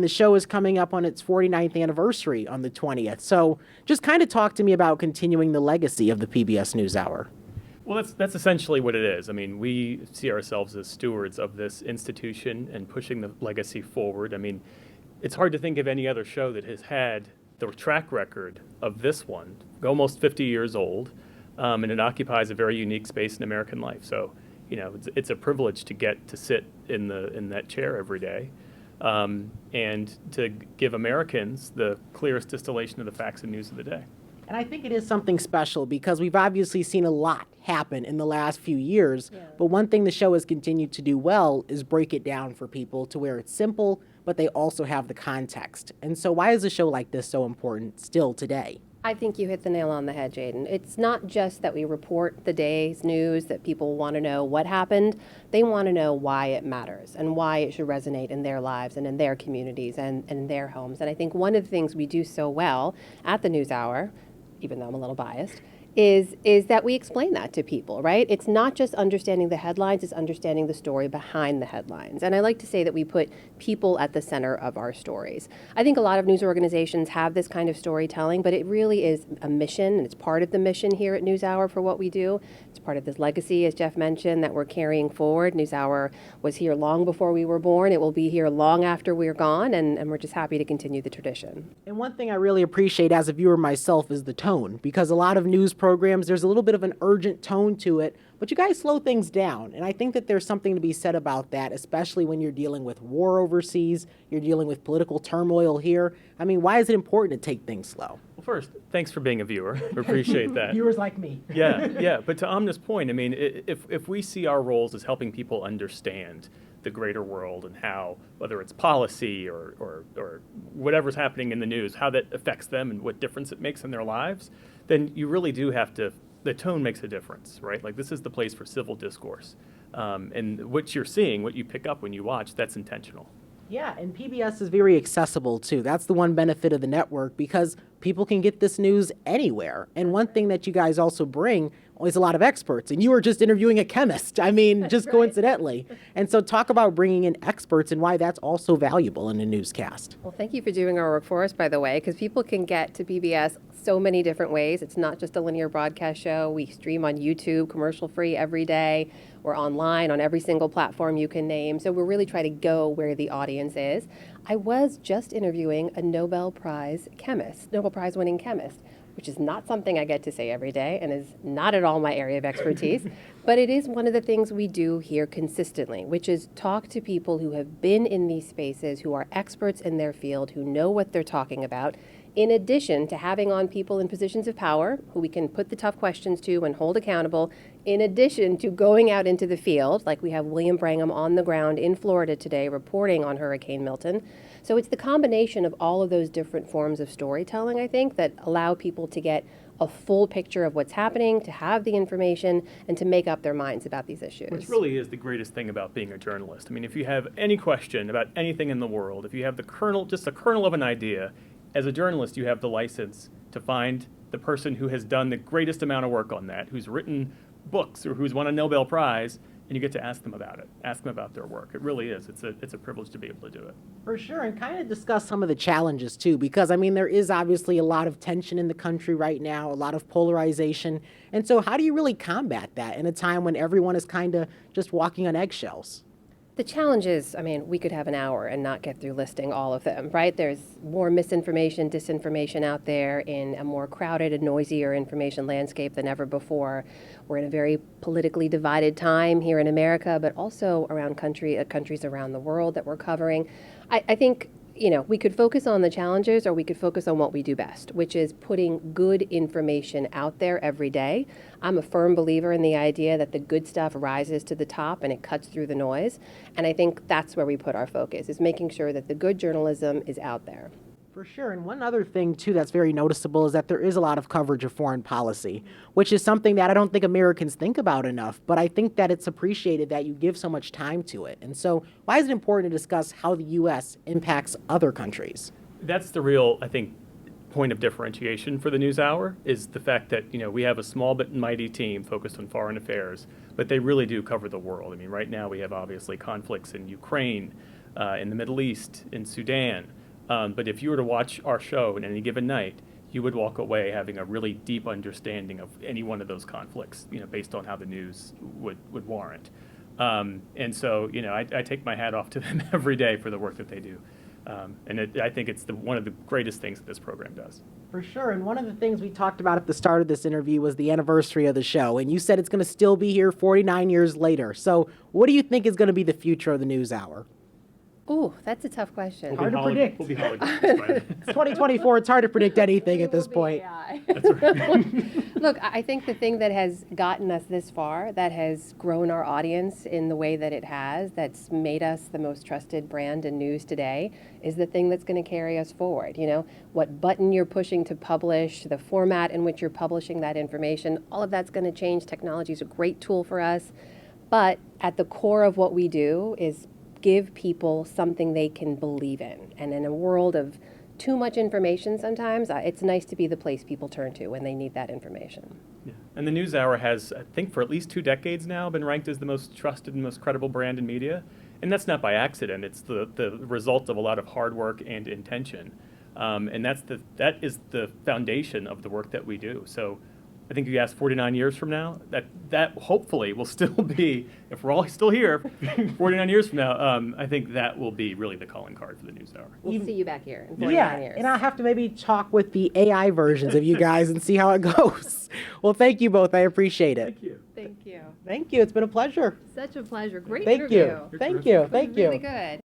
The show is coming up on its 49th anniversary on the 20th. So just kind of talk to me about continuing the legacy of the PBS NewsHour. Well, that's essentially what it is. I mean, we see ourselves as stewards of this institution and pushing the legacy forward. I mean, it's hard to think of any other show that has had the track record of this one, almost 50 years old, and it occupies a very unique space in American life. So, it's a privilege to get to sit in that chair every day, and to give Americans the clearest distillation of the facts and news of the day. And I think it is something special because we've obviously seen a lot happen in the last few years. Yeah. But one thing the show has continued to do well is break it down for people to where it's simple, but they also have the context. And so why is a show like this so important still today? I think you hit the nail on the head, Jaden. It's not just that we report the day's news, that people want to know what happened. They want to know why it matters and why it should resonate in their lives and in their communities and in their homes. And I think one of the things we do so well at the NewsHour, even though I'm a little biased, is that we explain that to people, right? It's not just understanding the headlines, it's understanding the story behind the headlines. And I like to say that we put people at the center of our stories. I think a lot of news organizations have this kind of storytelling, but it really is a mission, and it's part of the mission here at NewsHour for what we do. It's part of this legacy, as Geoff mentioned, that we're carrying forward. NewsHour was here long before we were born. It will be here long after we're gone, and we're just happy to continue the tradition. And one thing I really appreciate as a viewer myself is the tone, because a lot of news programs, there's a little bit of an urgent tone to it, but you guys slow things down. And I think that there's something to be said about that, especially when you're dealing with war overseas, you're dealing with political turmoil here. I mean, why is it important to take things slow? Well, first, thanks for being a viewer. We appreciate that. Viewers like me. Yeah. But to Amna's point, I mean, if we see our roles as helping people understand the greater world and how, whether it's policy or whatever's happening in the news, how that affects them and what difference it makes in their lives, then you really do have to, the tone makes a difference, right? Like, this is the place for civil discourse. And what you're seeing, what you pick up when you watch, that's intentional. Yeah, and PBS is very accessible too. That's the one benefit of the network, because people can get this news anywhere. And one thing that you guys also bring is a lot of experts. And you were just interviewing a chemist, I mean, just right. Coincidentally. And so talk about bringing in experts and why that's also valuable in a newscast. Well, thank you for doing our work for us, by the way, because people can get to PBS so many different ways. It's not just a linear broadcast show. We stream on YouTube, commercial-free every day. We're online on every single platform you can name. So we're really trying to go where the audience is. I was just interviewing a Nobel Prize winning chemist, which is not something I get to say every day and is not at all my area of expertise. But it is one of the things we do here consistently, which is talk to people who have been in these spaces, who are experts in their field, who know what they're talking about, in addition to having on people in positions of power who we can put the tough questions to and hold accountable, in addition to going out into the field, like we have William Brangham on the ground in Florida today reporting on Hurricane Milton. So it's the combination of all of those different forms of storytelling, I think, that allow people to get a full picture of what's happening, to have the information, and to make up their minds about these issues. Which really is the greatest thing about being a journalist. I mean, if you have any question about anything in the world, if you have just the kernel of an idea, as a journalist, you have the license to find the person who has done the greatest amount of work on that, who's written books or who's won a Nobel Prize, and you get to ask them about it, ask them about their work. It really is. It's a privilege to be able to do it. For sure, and kind of discuss some of the challenges too, because I mean, there is obviously a lot of tension in the country right now, a lot of polarization. And so how do you really combat that in a time when everyone is kind of just walking on eggshells? The challenge is, I mean, we could have an hour and not get through listing all of them, right? There's more misinformation, disinformation out there in a more crowded and noisier information landscape than ever before. We're in a very politically divided time here in America, but also around countries around the world that we're covering. I think, we could focus on the challenges, or we could focus on what we do best, which is putting good information out there every day. I'm a firm believer in the idea that the good stuff rises to the top and it cuts through the noise. And I think that's where we put our focus, is making sure that the good journalism is out there. For sure. And one other thing, too, that's very noticeable is that there is a lot of coverage of foreign policy, which is something that I don't think Americans think about enough. But I think that it's appreciated that you give so much time to it. And so why is it important to discuss how the U.S. impacts other countries? That's the real, I think, point of differentiation for the NewsHour, is the fact that, we have a small but mighty team focused on foreign affairs, but they really do cover the world. I mean, right now we have obviously conflicts in Ukraine, in the Middle East, in Sudan. But if you were to watch our show in any given night, you would walk away having a really deep understanding of any one of those conflicts, based on how the news would warrant. And so, I take my hat off to them every day for the work that they do. I think it's one of the greatest things that this program does. For sure. And one of the things we talked about at the start of this interview was the anniversary of the show. And you said it's going to still be here 49 years later. So what do you think is going to be the future of the NewsHour? Ooh, that's a tough question. Hard to predict. We'll be holograms by then. It's 2024. It's hard to predict anything at this point. That's right. Look, I think the thing that has gotten us this far, that has grown our audience in the way that it has, that's made us the most trusted brand in news today, is the thing that's going to carry us forward. What button you're pushing to publish, the format in which you're publishing that information, all of that's going to change. Technology is a great tool for us. But at the core of what we do is give people something they can believe in. And in a world of too much information sometimes, it's nice to be the place people turn to when they need that information. Yeah. And the NewsHour has, I think, for at least 2 decades now, been ranked as the most trusted and most credible brand in media. And that's not by accident. It's the result of a lot of hard work and intention. And that is the foundation of the work that we do. So I think you asked 49 years from now, that hopefully will still be, if we're all still here 49 years from now, I think that will be really the calling card for the NewsHour. We'll see you back here in 49 Yeah, years. and I'll have to maybe talk with the AI versions of you guys and see how it goes. Well, thank you both. I appreciate it. Thank you. Thank you. Thank you. It's been a pleasure. Such a pleasure. Great Thank interview. you. Thank you. Thank you. Really good.